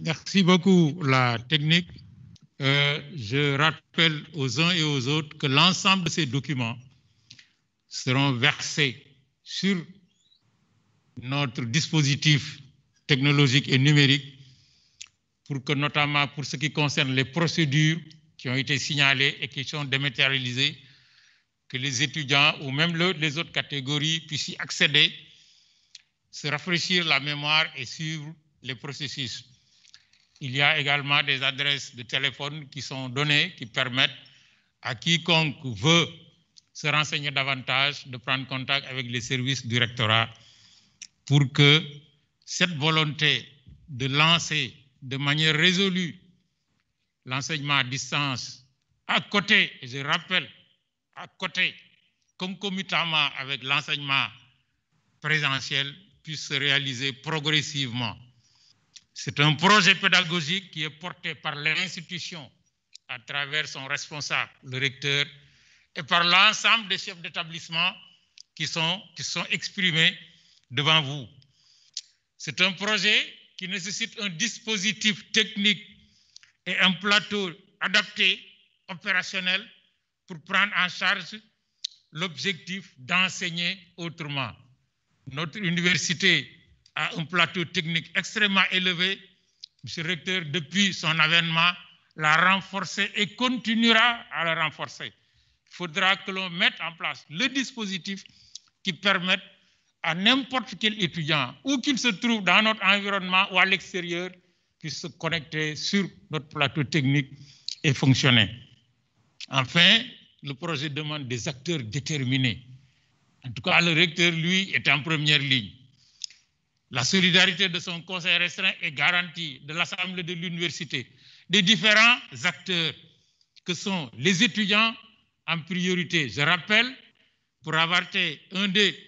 Merci beaucoup, la technique. Je rappelle aux uns et aux autres que l'ensemble de ces documents seront versés sur notre dispositif technologique et numérique pour que, notamment pour ce qui concerne les procédures qui ont été signalées et qui sont dématérialisées, que les étudiants ou même les autres catégories puissent y accéder, se rafraîchir la mémoire et suivre les processus. Il y a également des adresses de téléphone qui sont données, qui permettent à quiconque veut se renseigner davantage de prendre contact avec les services du rectorat pour que cette volonté de lancer de manière résolue l'enseignement à distance, à côté, et je rappelle, à côté, concomitamment avec l'enseignement présentiel, puisse se réaliser progressivement. C'est un projet pédagogique qui est porté par l'institution à travers son responsable, le recteur, et par l'ensemble des chefs d'établissement qui sont exprimés devant vous. C'est un projet qui nécessite un dispositif technique et un plateau adapté, opérationnel, pour prendre en charge l'objectif d'enseigner autrement. Notre université a un plateau technique extrêmement élevé. Monsieur le recteur, depuis son avènement, l'a renforcé et continuera à le renforcer. Il faudra que l'on mette en place le dispositif qui permette à n'importe quel étudiant, où qu'il se trouve dans notre environnement ou à l'extérieur, puisse se connecter sur notre plateau technique et fonctionner. Enfin, le projet demande des acteurs déterminés. En tout cas, le recteur, lui, est en première ligne. La solidarité de son conseil restreint est garantie, de l'Assemblée de l'université, des différents acteurs que sont les étudiants en priorité. Je rappelle, pour avoir été un des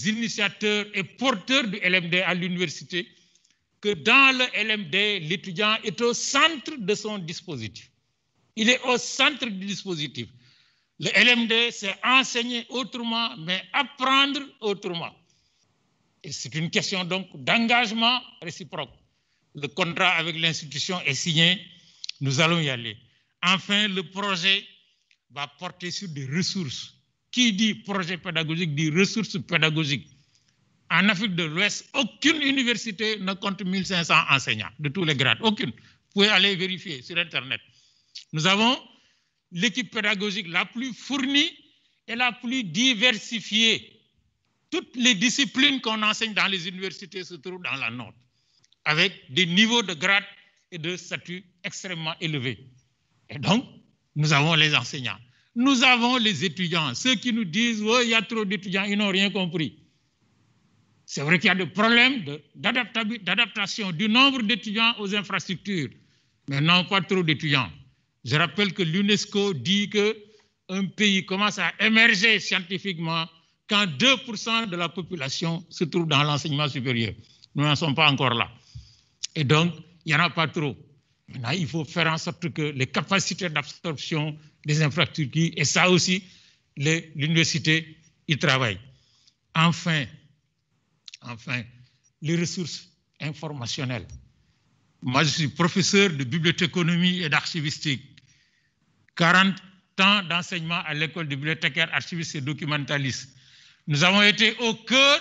initiateurs et porteurs du LMD à l'université, que dans le LMD, l'étudiant est au centre de son dispositif. Il est au centre du dispositif. Le LMD, c'est enseigner autrement, mais apprendre autrement. Et c'est une question donc d'engagement réciproque. Le contrat avec l'institution est signé, nous allons y aller. Enfin, le projet va porter sur des ressources. Qui dit projet pédagogique dit ressources pédagogiques. En Afrique de l'Ouest, aucune université ne compte 1500 enseignants de tous les grades. Aucune. Vous pouvez aller vérifier sur Internet. Nous avons l'équipe pédagogique la plus fournie et la plus diversifiée. Toutes les disciplines qu'on enseigne dans les universités se trouvent dans la nôtre, avec des niveaux de grade et de statut extrêmement élevés. Et donc, nous avons les enseignants. Nous avons les étudiants. Ceux qui nous disent « oh, il y a trop d'étudiants », ils n'ont rien compris. C'est vrai qu'il y a des problèmes d'adaptation du nombre d'étudiants aux infrastructures, mais non pas trop d'étudiants. Je rappelle que l'UNESCO dit qu'un pays commence à émerger scientifiquement quand 2% de la population se trouve dans l'enseignement supérieur. Nous n'en sommes pas encore là. Et donc, il n'y en a pas trop. Maintenant, il faut faire en sorte que les capacités d'absorption des infrastructures, et ça aussi, l'université y travaille. Enfin, les ressources informationnelles. Moi, je suis professeur de bibliothéconomie et d'archivistique. 40 ans d'enseignement à l'école de bibliothécaires, archivistes et documentalistes. Nous avons été au cœur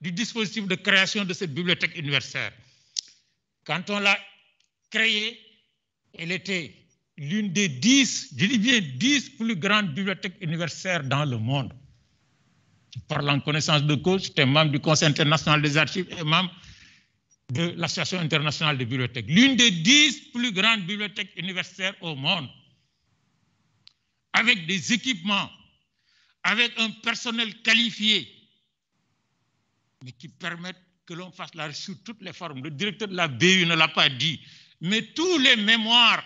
du dispositif de création de cette bibliothèque universitaire. Quand on l'a créée, elle était l'une des 10, je dis bien 10 plus grandes bibliothèques universitaires dans le monde. Je parle en connaissance de cause, j'étais membre du Conseil international des archives et membre de l'Association internationale des bibliothèques. L'une des 10 plus grandes bibliothèques universitaires au monde, avec des équipements, avec un personnel qualifié, mais qui permettent que l'on fasse la recherche sous toutes les formes. Le directeur de la BU ne l'a pas dit, mais tous les mémoires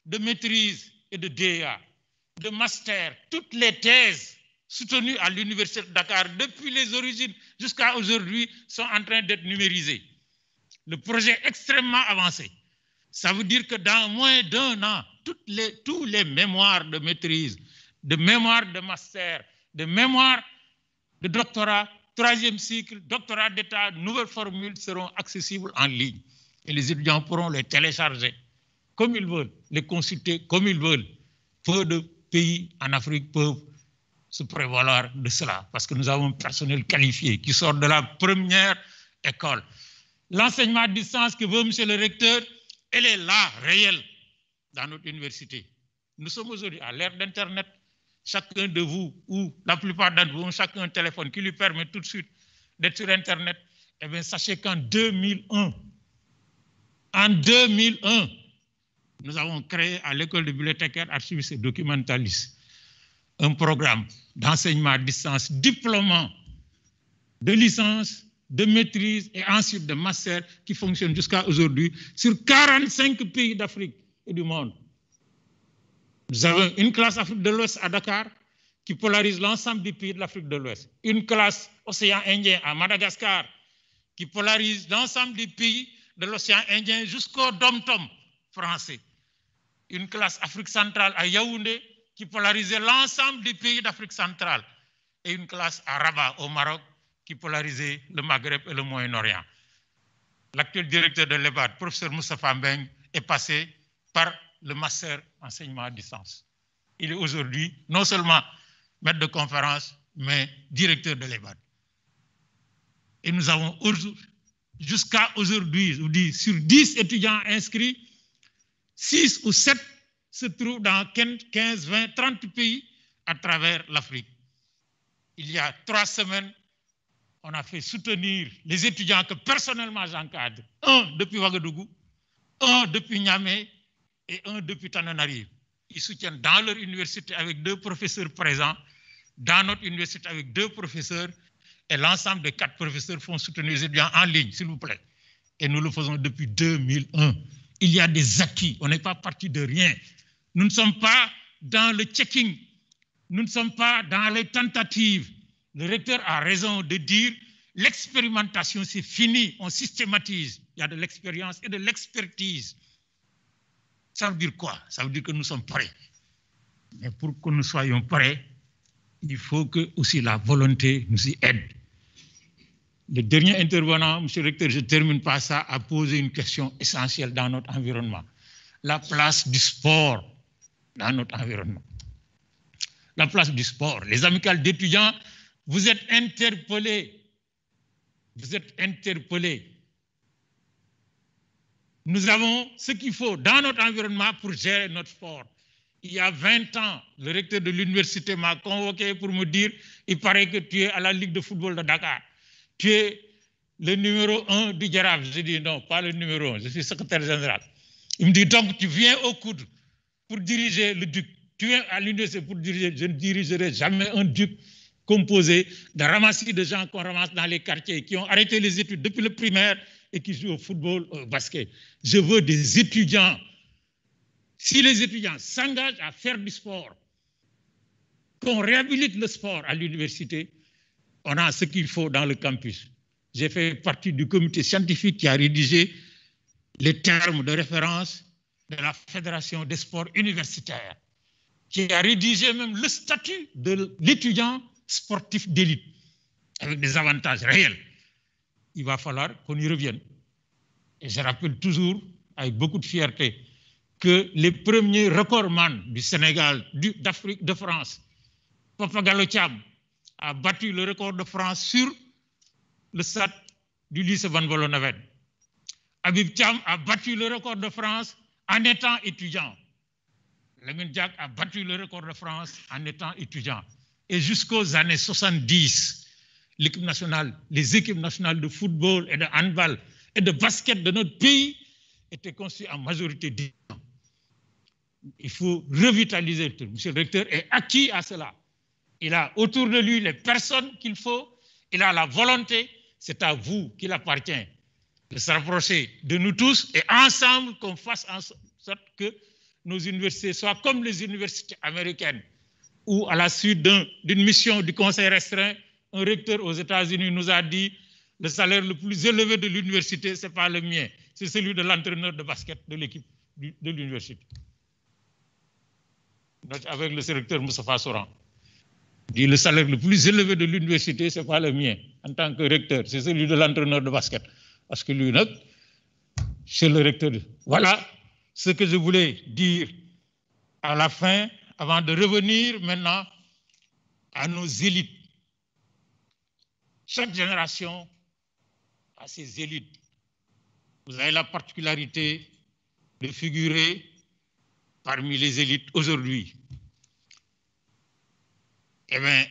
de maîtrise et de DEA, de master, toutes les thèses soutenues à l'Université de Dakar depuis les origines jusqu'à aujourd'hui sont en train d'être numérisées. Le projet est extrêmement avancé. Ça veut dire que dans moins d'1 an, tous les mémoires de maîtrise, de mémoire de master, de mémoire de doctorat, 3e cycle, doctorat d'état, nouvelles formules seront accessibles en ligne. Et les étudiants pourront les télécharger comme ils veulent, les consulter comme ils veulent. Peu de pays en Afrique peuvent se prévaloir de cela, parce que nous avons un personnel qualifié qui sort de la première école. L'enseignement à distance que veut M. le recteur, elle est là, réelle, dans notre université. Nous sommes aujourd'hui à l'ère d'Internet. Chacun de vous, ou la plupart d'entre vous, ont chacun un téléphone qui lui permet tout de suite d'être sur Internet. Eh bien, sachez qu'en 2001, nous avons créé à l'école de bibliothécaires, archivistes et documentalistes un programme d'enseignement à distance diplômant de licence, de maîtrise et ensuite de master qui fonctionne jusqu'à aujourd'hui sur 45 pays d'Afrique et du monde. Nous avons une classe Afrique de l'Ouest à Dakar qui polarise l'ensemble des pays de l'Afrique de l'Ouest. Une classe Océan Indien à Madagascar qui polarise l'ensemble des pays de l'Océan Indien jusqu'au Dom-Tom français. Une classe Afrique centrale à Yaoundé qui polarisait l'ensemble des pays d'Afrique centrale. Et une classe à Rabat au Maroc qui polarisait le Maghreb et le Moyen-Orient. L'actuel directeur de l'EBAD, professeur Moustapha Mbeng, est passé par le master enseignement à distance. Il est aujourd'hui non seulement maître de conférence, mais directeur de l'EBAD. Et nous avons jusqu'à aujourd'hui, sur 10 étudiants inscrits, 6 ou 7 se trouvent dans 15, 20, 30 pays à travers l'Afrique. Il y a 3 semaines, on a fait soutenir les étudiants que personnellement j'encadre. Un depuis Ouagadougou, un depuis Niamey et un depuis Tananarive. Ils soutiennent dans leur université avec 2 professeurs présents, dans notre université avec 2 professeurs, et l'ensemble des 4 professeurs font soutenir les étudiants en ligne, s'il vous plaît. Et nous le faisons depuis 2001. Il y a des acquis, on n'est pas parti de rien. Nous ne sommes pas dans le checking, nous ne sommes pas dans les tentatives. Le recteur a raison de dire l'expérimentation, c'est fini, on systématise. Il y a de l'expérience et de l'expertise. Ça veut dire quoi? Ça veut dire que nous sommes prêts. Mais pour que nous soyons prêts, il faut que aussi la volonté nous y aide. Le dernier intervenant, M. le recteur, je ne termine pas ça, a posé une question essentielle dans notre environnement. La place du sport dans notre environnement. La place du sport. Les amicales d'étudiants, vous êtes interpellés. Vous êtes interpellés. Nous avons ce qu'il faut dans notre environnement pour gérer notre sport. Il y a 20 ans, le recteur de l'université m'a convoqué pour me dire « Il paraît que tu es à la Ligue de football de Dakar. Tu es le numéro 1 du Djarab. » Je dis « Non, pas le numéro 1, je suis secrétaire général. » Il me dit « Donc, tu viens au coude pour diriger le DUC. Tu viens à l'université pour diriger. Je ne dirigerai jamais un DUC composé de ramassis de gens qu'on ramasse dans les quartiers, qui ont arrêté les études depuis le primaire et qui jouent au football, au basket. Je veux des étudiants. Si les étudiants s'engagent à faire du sport, qu'on réhabilite le sport à l'université, on a ce qu'il faut dans le campus. J'ai fait partie du comité scientifique qui a rédigé les termes de référence de la Fédération des sports universitaires, qui a rédigé même le statut de l'étudiant sportif d'élite, avec des avantages réels. Il va falloir qu'on y revienne. Et je rappelle toujours, avec beaucoup de fierté, que les premiers recordman du Sénégal, d'Afrique, de France, Papa Gallo Thiam, a battu le record de France sur le stade du lycée Van Vollenhoven. Habib Thiam a battu le record de France en étant étudiant. Lamine Diack a battu le record de France en étant étudiant. Et jusqu'aux années 70, l'équipe nationale, les équipes nationales de football et de handball et de basket de notre pays étaient constituées en majorité d'étudiants. Il faut revitaliser le truc. Monsieur le recteur est acquis à cela. Il a autour de lui les personnes qu'il faut, il a la volonté, c'est à vous qu'il appartient de se rapprocher de nous tous et ensemble qu'on fasse en sorte que nos universités soient comme les universités américaines, où à la suite d'une mission du conseil restreint, un recteur aux États-Unis nous a dit le salaire le plus élevé de l'université, ce n'est pas le mien, c'est celui de l'entraîneur de basket de l'équipe de l'université. Avec le directeur Moustapha Soran, dit le salaire le plus élevé de l'université, ce n'est pas le mien, en tant que recteur, c'est celui de l'entraîneur de basket. Parce que lui, chez le recteur. Voilà ce que je voulais dire à la fin, avant de revenir maintenant à nos élites. Chaque génération a ses élites. Vous avez la particularité de figurer parmi les élites aujourd'hui. Eh bien,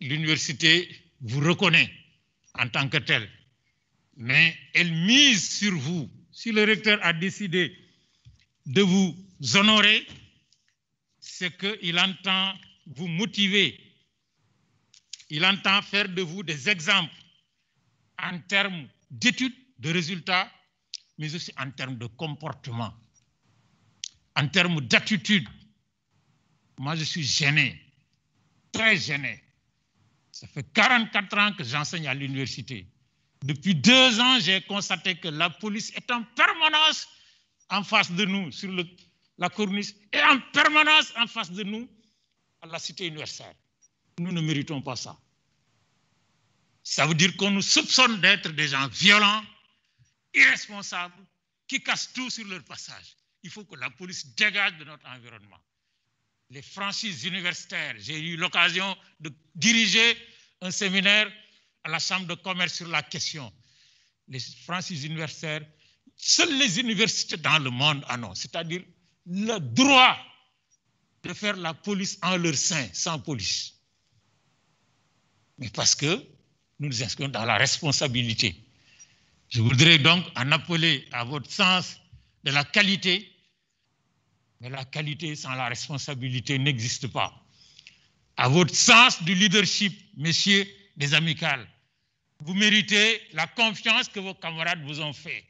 l'université vous reconnaît en tant que tel, mais elle mise sur vous. Si le recteur a décidé de vous honorer, c'est qu'il entend vous motiver. Il entend faire de vous des exemples en termes d'études, de résultats, mais aussi en termes de comportement, en termes d'attitude. Moi, je suis gêné, très gêné. Ça fait 44 ans que j'enseigne à l'université. Depuis 2 ans, j'ai constaté que la police est en permanence en face de nous sur la corniche et en permanence en face de nous à la cité universitaire. Nous ne méritons pas ça. Ça veut dire qu'on nous soupçonne d'être des gens violents, irresponsables, qui cassent tout sur leur passage. Il faut que la police dégage de notre environnement. Les franchises universitaires, j'ai eu l'occasion de diriger un séminaire à la Chambre de commerce sur la question. Les franchises universitaires, seules les universités dans le monde en ont, c'est-à-dire le droit de faire la police en leur sein, sans police. Mais parce que nous nous inscrivons dans la responsabilité. Je voudrais donc en appeler à votre sens de la qualité, mais la qualité sans la responsabilité n'existe pas. À votre sens du leadership, messieurs des amicales, vous méritez la confiance que vos camarades vous ont fait.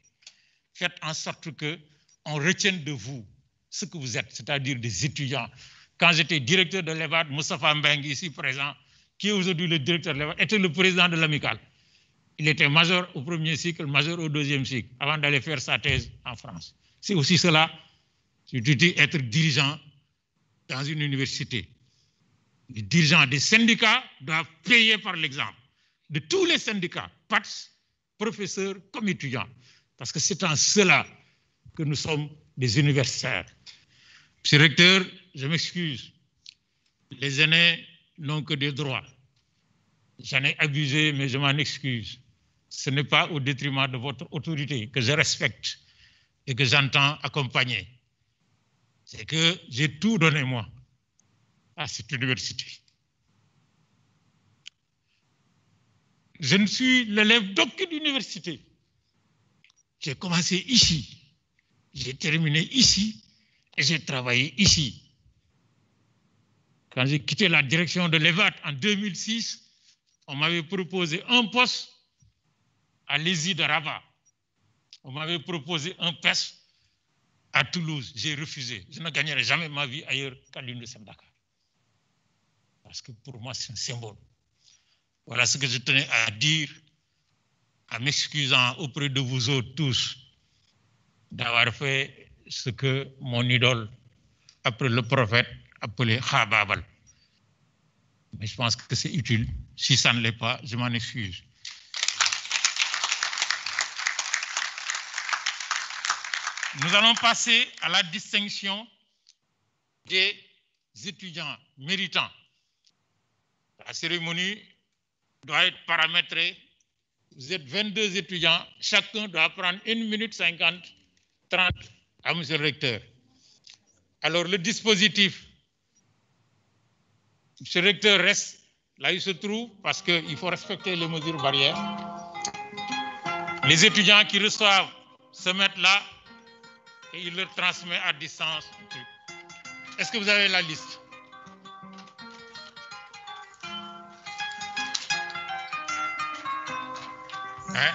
Faites en sorte qu'on retienne de vous ce que vous êtes, c'est-à-dire des étudiants. Quand j'étais directeur de l'EVAD, Moustapha Mbeng, ici présent, qui est aujourd'hui le directeur de l'EVAD, était le président de l'amicale. Il était major au premier cycle, major au deuxième cycle, avant d'aller faire sa thèse en France. C'est aussi cela, je dis être dirigeant dans une université. Les dirigeants des syndicats doivent payer par l'exemple de tous les syndicats, PATS, professeurs comme étudiants, parce que c'est en cela que nous sommes des universitaires. Monsieur le recteur, je m'excuse. Les aînés n'ont que des droits. J'en ai abusé, mais je m'en excuse. Ce n'est pas au détriment de votre autorité que je respecte et que j'entends accompagner. C'est que j'ai tout donné, moi, à cette université. Je ne suis l'élève d'aucune université. J'ai commencé ici, j'ai terminé ici et j'ai travaillé ici. Quand j'ai quitté la direction de l'EVAT en 2006, on m'avait proposé un poste à l'ESI de Rabat. On m'avait proposé un poste à Toulouse. J'ai refusé. Je ne gagnerai jamais ma vie ailleurs qu'à l'Université de Dakar. Parce que pour moi, c'est un symbole. Voilà ce que je tenais à dire, en m'excusant auprès de vous autres tous d'avoir fait ce que mon idole, après le prophète, appelé Khababal. Mais je pense que c'est utile. Si ça ne l'est pas, je m'en excuse. Nous allons passer à la distinction des étudiants méritants. La cérémonie doit être paramétrée. Vous êtes 22 étudiants, chacun doit prendre 1 minute 50, 30 à monsieur le recteur. Alors le dispositif, monsieur le recteur reste là où il se trouve parce qu'il faut respecter les mesures barrières. Les étudiants qui reçoivent se mettent là et il leur transmet à distance. Est-ce que vous avez la liste? Hein?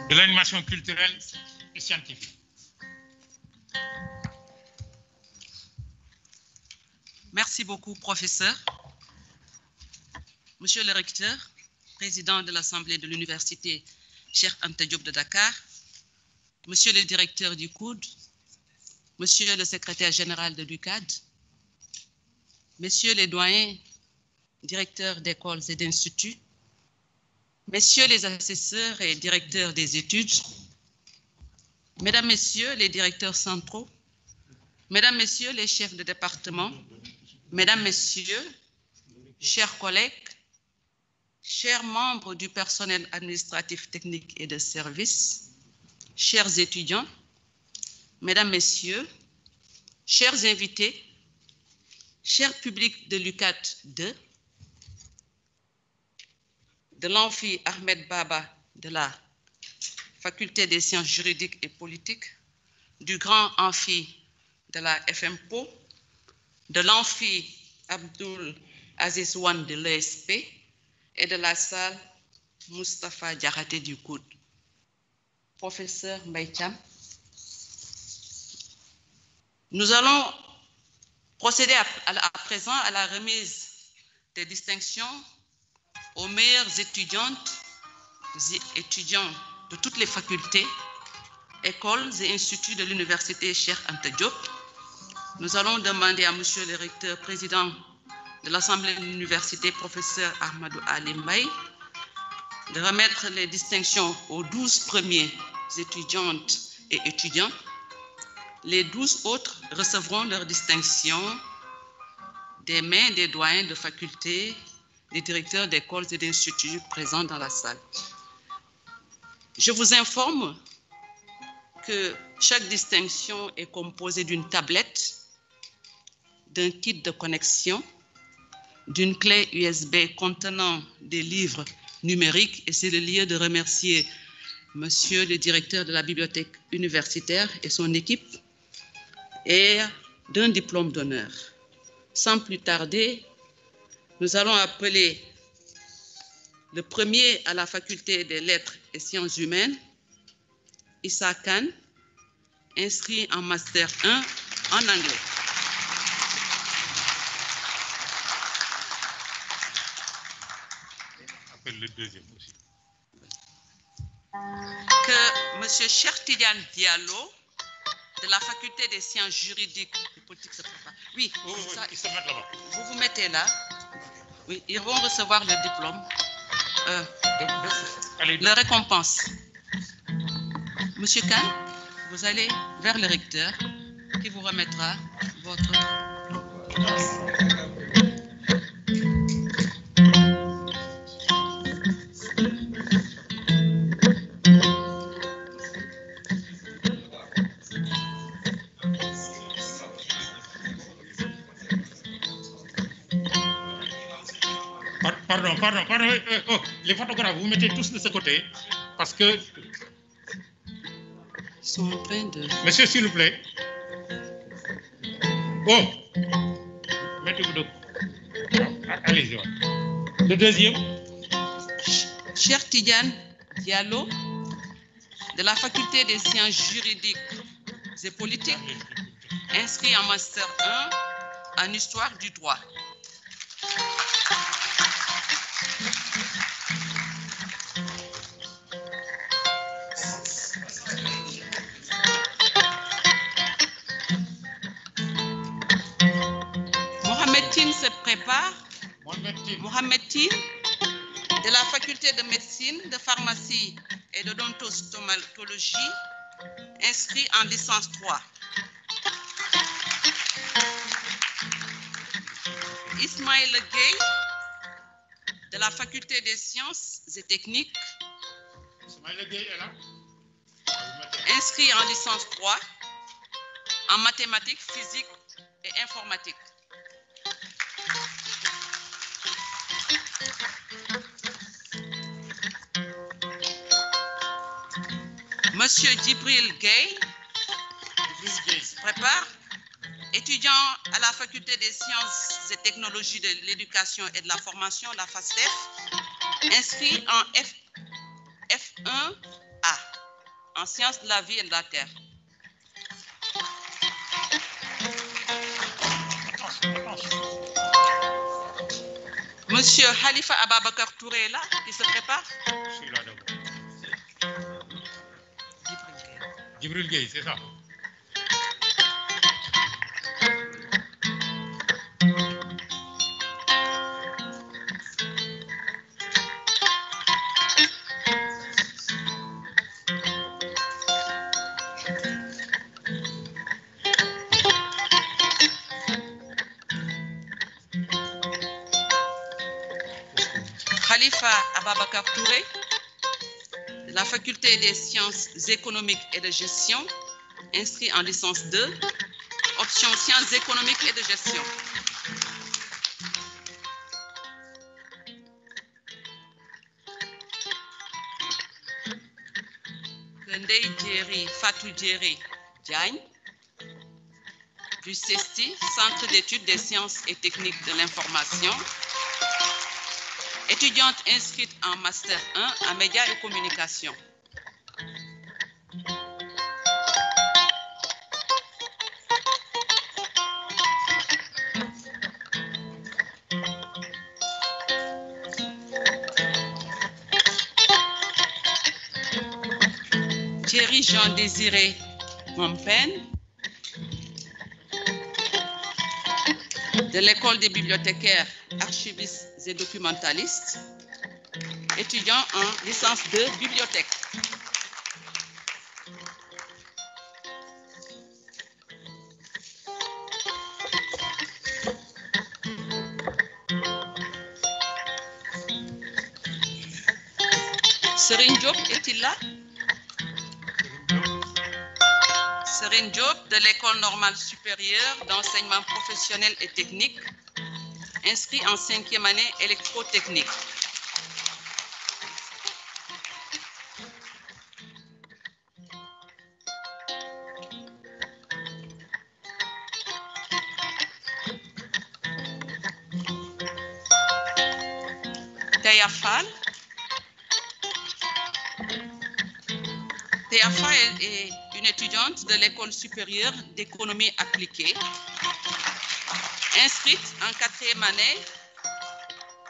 de l'animation culturelle et scientifique. Merci beaucoup, professeur. Monsieur le recteur, président de l'Assemblée de l'Université Cheikh Anta Diop de Dakar, monsieur le directeur du COUD, monsieur le secrétaire général de l'UCAD, messieurs les doyens, directeurs d'écoles et d'instituts, messieurs les assesseurs et directeurs des études, mesdames, messieurs les directeurs centraux, mesdames, messieurs les chefs de département, mesdames, messieurs, chers collègues, chers membres du personnel administratif, technique et de service, chers étudiants, mesdames, messieurs, chers invités, chers publics de l'UCAD 2, de l'amphi Ahmed Baba de la Faculté des sciences juridiques et politiques, du grand amphi de la FMPO, de l'amphi Abdul Aziz Wan de l'ESP et de la salle Moustapha Diakhaté du COUD. Professeur Mbaye Thiam, nous allons procéder à présent à la remise des distinctions aux meilleures étudiantes et étudiants de toutes les facultés, écoles et instituts de l'Université Cheikh Anta Diop. Nous allons demander à monsieur le recteur président de l'Assemblée de l'Université, professeur Ahmadou Ali Mbaye, de remettre les distinctions aux 12 premiers étudiantes et étudiants. Les 12 autres recevront leurs distinctions des mains des doyens de faculté, des directeurs d'écoles et d'instituts présents dans la salle. Je vous informe que chaque distinction est composée d'une tablette, d'un kit de connexion, d'une clé USB contenant des livres numériques, et c'est le lieu de remercier monsieur le directeur de la bibliothèque universitaire et son équipe, et d'un diplôme d'honneur. Sans plus tarder, nous allons appeler le premier à la faculté des lettres et sciences humaines, Issa Khan, inscrit en master 1 en anglais. Appelle le deuxième aussi. Que monsieur Cheikh Tidiane Diallo, de la faculté des sciences juridiques et politiques se prépare. Oui, ça, ils se mettent là-bas. Vous vous mettez là. Oui, ils vont recevoir le diplôme. La récompense. Monsieur Khan, vous allez vers le recteur qui vous remettra votre... Pardon. Oh, les photographes, vous mettez tous de ce côté, parce que... Ils sont en train de... Monsieur, s'il vous plaît. Oh, mettez-vous de... Allez-y. Le deuxième. Cheikh Tidiane Diallo, de la faculté des sciences juridiques et politiques, inscrit en master 1 en histoire du droit. Mohamed Tine se prépare. Mohamed Tine, de la faculté de médecine, de pharmacie et de d'odontostomatologie, inscrit en licence 3. Ismaël Gueye, de la faculté des sciences et techniques, inscrit en licence 3 en mathématiques, physique et informatique. Monsieur Djibril Gueye se prépare, étudiant à la faculté des sciences et technologies de l'éducation et de la formation, la FASTEF, inscrit en F1A. en sciences de la vie et de la terre. Monsieur Khalifa Ababakar Touré est là, il se prépare. Je suis là d'abord. Djibril Gueye, c'est ça. Khalifa Ababakar Touré, de la faculté des sciences économiques et de gestion, inscrit en licence 2, option sciences économiques et de gestion. Ndeye Djeri Fatou Djeri Diagne, du CESTI, Centre d'études des sciences et techniques de l'information, étudiante inscrite en Master 1 en médias et communication. Thierry Jean-Désiré Mompen, de l'école des bibliothécaires, archivistes et documentalistes, étudiant en licence 2 bibliothèque. Serine Diop est-il là? Serine Diop de l'école normale supérieure d'enseignement professionnel et technique, inscrit en 5e année électrotechnique. Théa Fall. Théa Fall est une étudiante de l'école supérieure d'économie appliquée, inscrite en 4e année,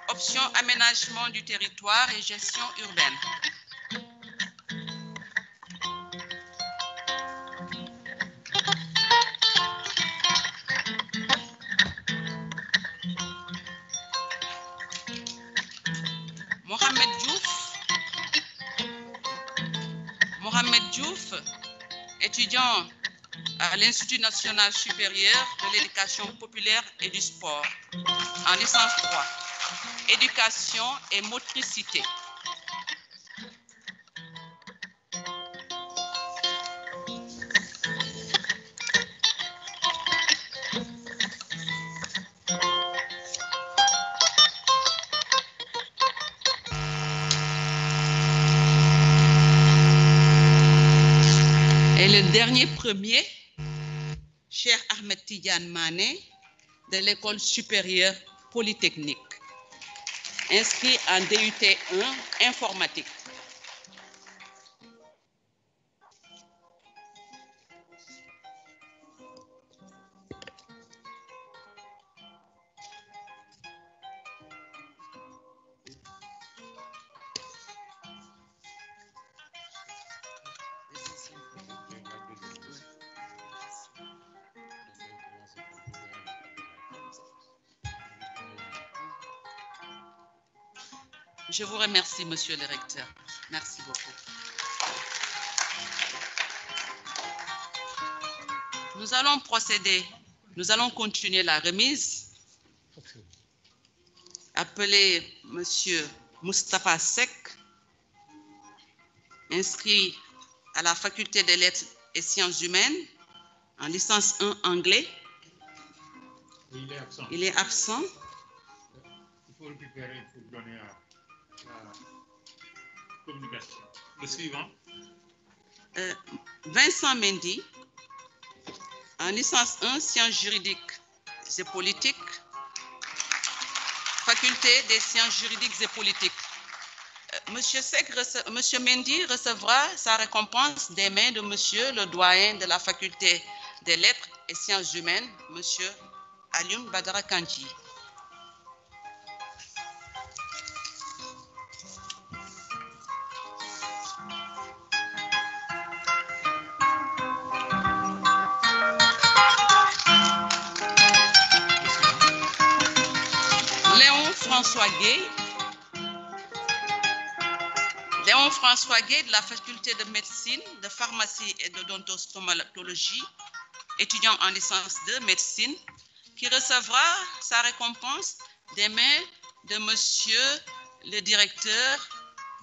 option aménagement du territoire et gestion urbaine. Mohamed Diouf, étudiant à l'Institut national supérieur de l'éducation populaire et du sport, en licence 3, éducation et motricité. Et le dernier premier, cher Ahmed Tidiane Mané, de l'école supérieure polytechnique, inscrit en DUT 1 informatique. Je vous remercie, monsieur le recteur. Merci beaucoup. Nous allons procéder, nous allons continuer la remise. Appelez monsieur Moustapha Sek, inscrit à la faculté des lettres et sciences humaines, en licence 1 anglais. Il est absent. Il est absent. Il faut récupérer pour donner à la communication. Le suivant. Vincent Mendy, en licence 1 sciences juridiques et politiques, faculté des sciences juridiques et politiques. Monsieur Mendy recevra sa récompense des mains de Monsieur le doyen de la faculté des lettres et sciences humaines, Monsieur Alioune Badara Kandji. Léon François Gay de la faculté de médecine, de pharmacie et d'odontostomatologie, étudiant en licence de médecine, qui recevra sa récompense des mains de Monsieur le directeur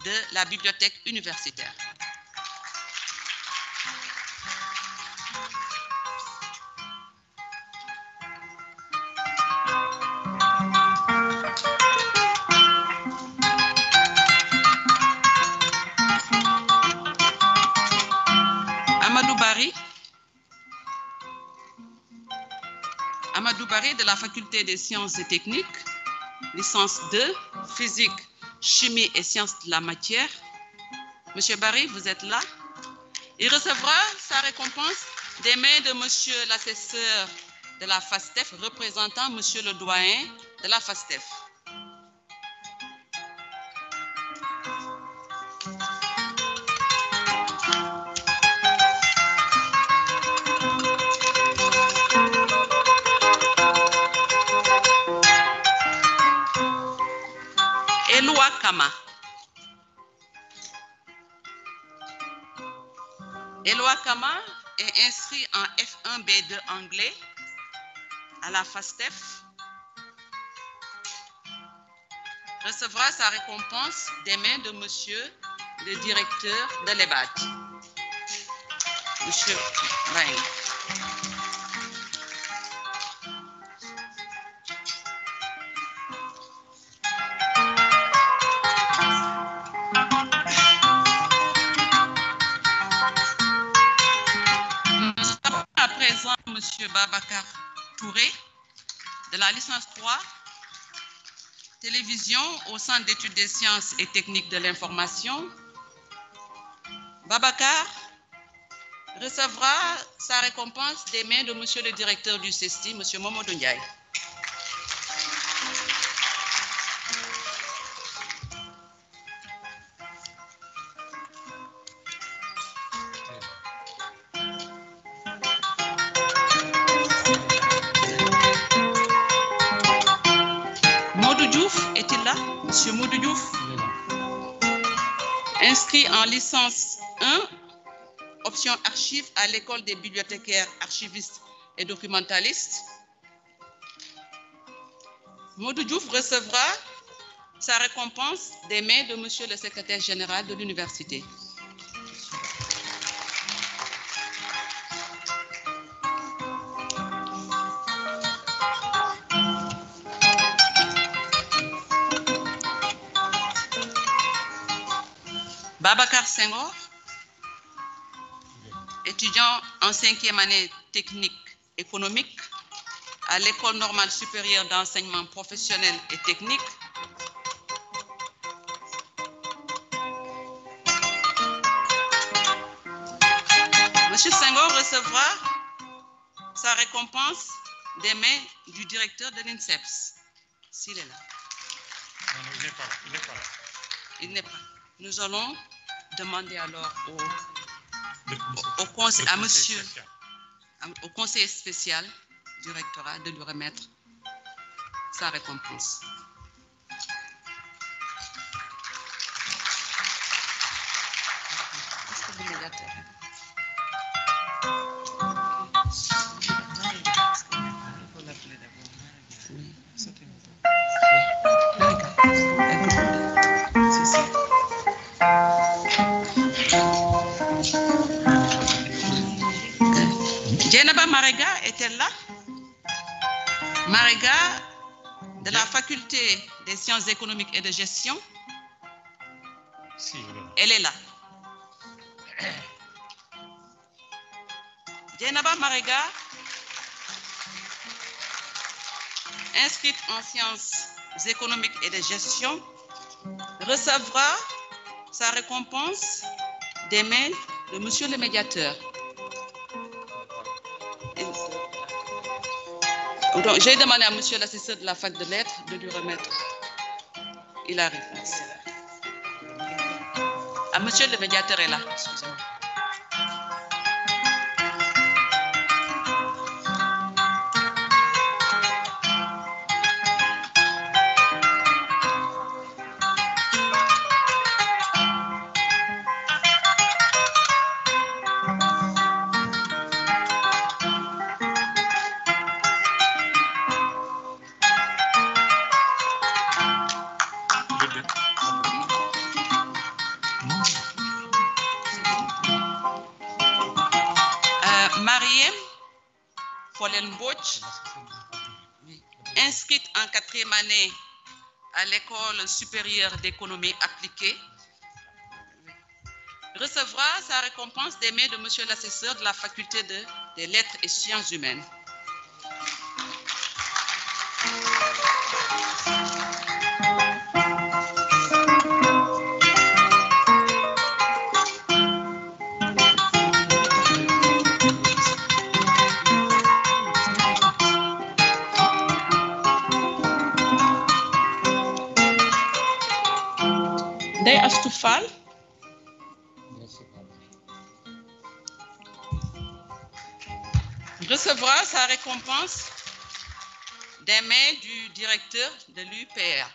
de la bibliothèque universitaire. Amadou Barry de la faculté des sciences et techniques, licence 2, physique, chimie et sciences de la matière. Monsieur Barry, vous êtes là. Il recevra sa récompense des mains de Monsieur l'assesseur de la FASTEF, représentant Monsieur le doyen de la FASTEF. Éloi Kama est inscrit en F1B2 anglais à la FASTEF. Recevra sa récompense des mains de Monsieur le directeur de l'EBAD, Monsieur Bain. Monsieur Babacar Touré, de la licence 3, télévision au Centre d'études des sciences et techniques de l'information. Babacar recevra sa récompense des mains de Monsieur le directeur du CESTI, Monsieur Momodou Ndiaye. Monsieur Moudou Diouf, inscrit en licence 1, option archives à l'école des bibliothécaires, archivistes et documentalistes. Moudou Diouf recevra sa récompense des mains de Monsieur le secrétaire général de l'université. Babacar Senghor, étudiant en 5e année technique économique à l'École normale supérieure d'enseignement professionnel et technique. Monsieur Senghor recevra sa récompense des mains du directeur de l'INSEPS, s'il est là. Non, il n'est pas là. Il n'est pas là. Il n'est pas. Nous allons demander alors au conseiller spécial du rectorat de lui remettre sa récompense. Djenaba Marega est-elle là? Marega de la faculté des sciences économiques et de gestion. Si, elle est là. Djenaba Marega, inscrite en sciences économiques et de gestion, recevra sa récompense des mains de Monsieur le médiateur. Donc, j'ai demandé à Monsieur l'assesseur de la fac de lettres de lui remettre. Il arrive. Merci. Ah, Monsieur le médiateur est là. Excusez-moi. Inscrite en 4e année à l'École supérieure d'économie appliquée, recevra sa récompense des mains de Monsieur l'assesseur de la faculté des lettres et sciences humaines. Ndeye Astou Fall recevra sa récompense des mains du directeur de l'UPR.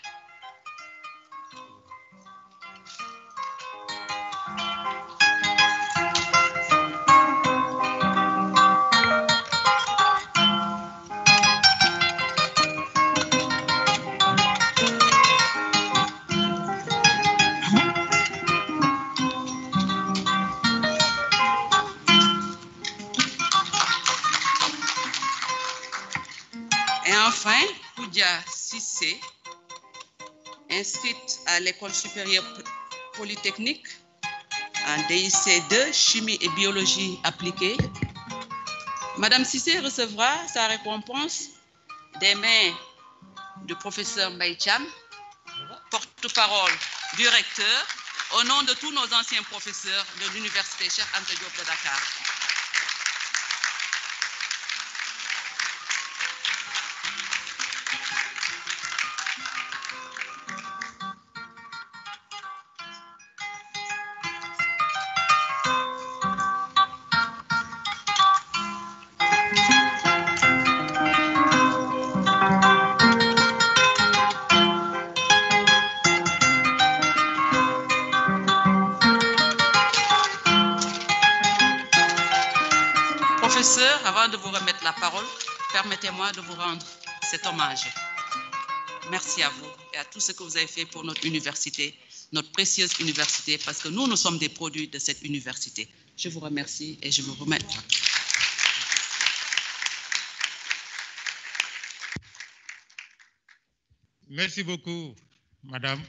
Enfin, Koudia Sissé, inscrite à l'École supérieure polytechnique en DIC2, chimie et biologie appliquée. Madame Sissé recevra sa récompense des mains du professeur Mbaye Thiam, porte-parole du recteur, au nom de tous nos anciens professeurs de l'Université Cheikh Anta Diop de Dakar. Professeur, avant de vous remettre la parole, permettez-moi de vous rendre cet hommage. Merci à vous et à tout ce que vous avez fait pour notre université, notre précieuse université, parce que nous sommes des produits de cette université. Je vous remercie et je vous remets. Merci beaucoup, Madame.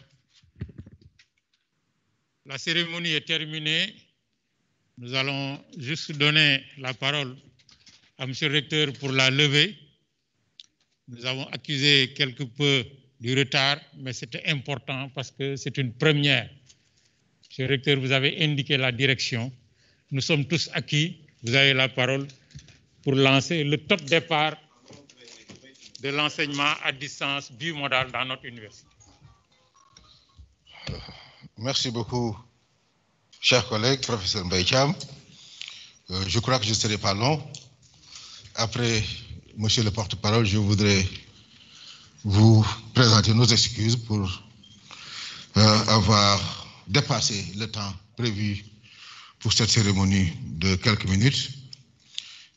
La cérémonie est terminée. Nous allons juste donner la parole à Monsieur le recteur pour la levée. Nous avons accusé quelque peu du retard, mais c'était important parce que c'est une première. Monsieur le recteur, vous avez indiqué la direction. Nous sommes tous acquis. Vous avez la parole pour lancer le top départ de l'enseignement à distance bimodal dans notre université. Merci beaucoup, chers collègues, professeur Mbaye Thiam. Je crois que je ne serai pas long. Après, monsieur le porte-parole, je voudrais vous présenter nos excuses pour avoir dépassé le temps prévu pour cette cérémonie de quelques minutes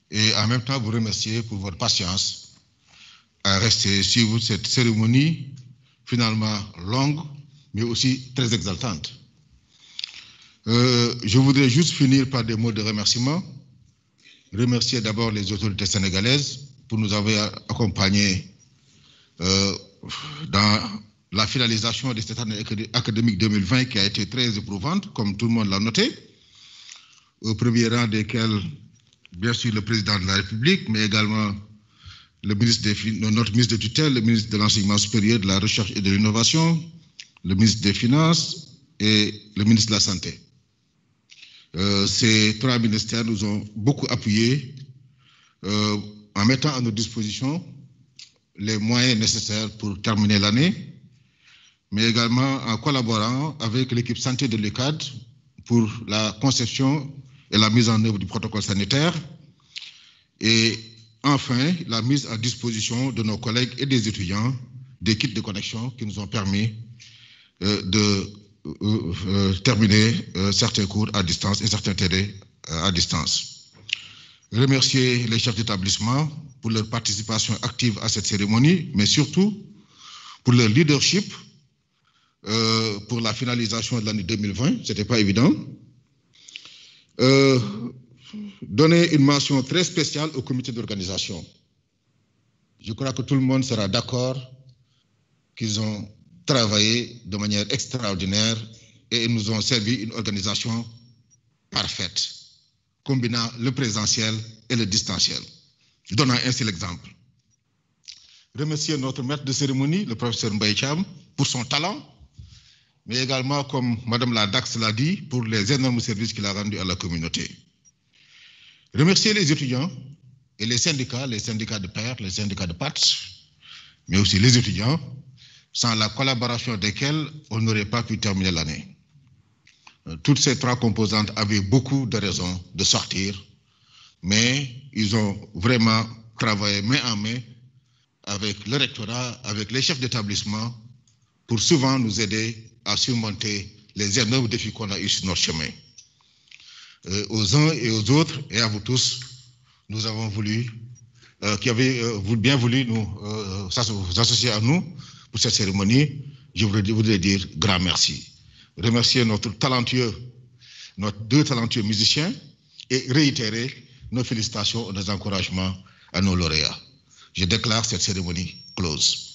et en même temps vous remercier pour votre patience à rester suivre cette cérémonie finalement longue mais aussi très exaltante. Je voudrais juste finir par des mots de remerciement. Remercier d'abord les autorités sénégalaises pour nous avoir accompagnés dans la finalisation de cette année académique 2020 qui a été très éprouvante, comme tout le monde l'a noté, au premier rang desquels, bien sûr, le président de la République, mais également le ministre notre ministre de tutelle, le ministre de l'Enseignement supérieur, de la Recherche et de l'Innovation, le ministre des Finances et le ministre de la Santé. Ces trois ministères nous ont beaucoup appuyés en mettant à notre disposition les moyens nécessaires pour terminer l'année, mais également en collaborant avec l'équipe santé de l'UCAD pour la conception et la mise en œuvre du protocole sanitaire, et enfin la mise à disposition de nos collègues et des étudiants des kits de connexion qui nous ont permis de terminer certains cours à distance et certains TD à distance. Remercier les chefs d'établissement pour leur participation active à cette cérémonie, mais surtout pour leur leadership pour la finalisation de l'année 2020, ce n'était pas évident. Donner une mention très spéciale au comité d'organisation. Je crois que tout le monde sera d'accord qu'ils ont travaillé de manière extraordinaire et ils nous ont servi une organisation parfaite, combinant le présentiel et le distanciel, donnant ainsi l'exemple. Remercier notre maître de cérémonie, le professeur Mbaye Thiam, pour son talent, mais également, comme Madame la Dax l'a dit, pour les énormes services qu'il a rendus à la communauté. Remercier les étudiants et les syndicats de pairs, les syndicats de PATS, mais aussi les étudiants, sans la collaboration desquels on n'aurait pas pu terminer l'année. Toutes ces trois composantes avaient beaucoup de raisons de sortir, mais ils ont vraiment travaillé main en main avec le rectorat, avec les chefs d'établissement, pour souvent nous aider à surmonter les énormes défis qu'on a eus sur notre chemin. Aux uns et aux autres, et à vous tous, nous avons voulu, qui avez bien voulu vous associer à nous pour cette cérémonie, je voudrais dire grand merci. Remercier nos deux talentueux musiciens et réitérer nos félicitations et nos encouragements à nos lauréats. Je déclare cette cérémonie close.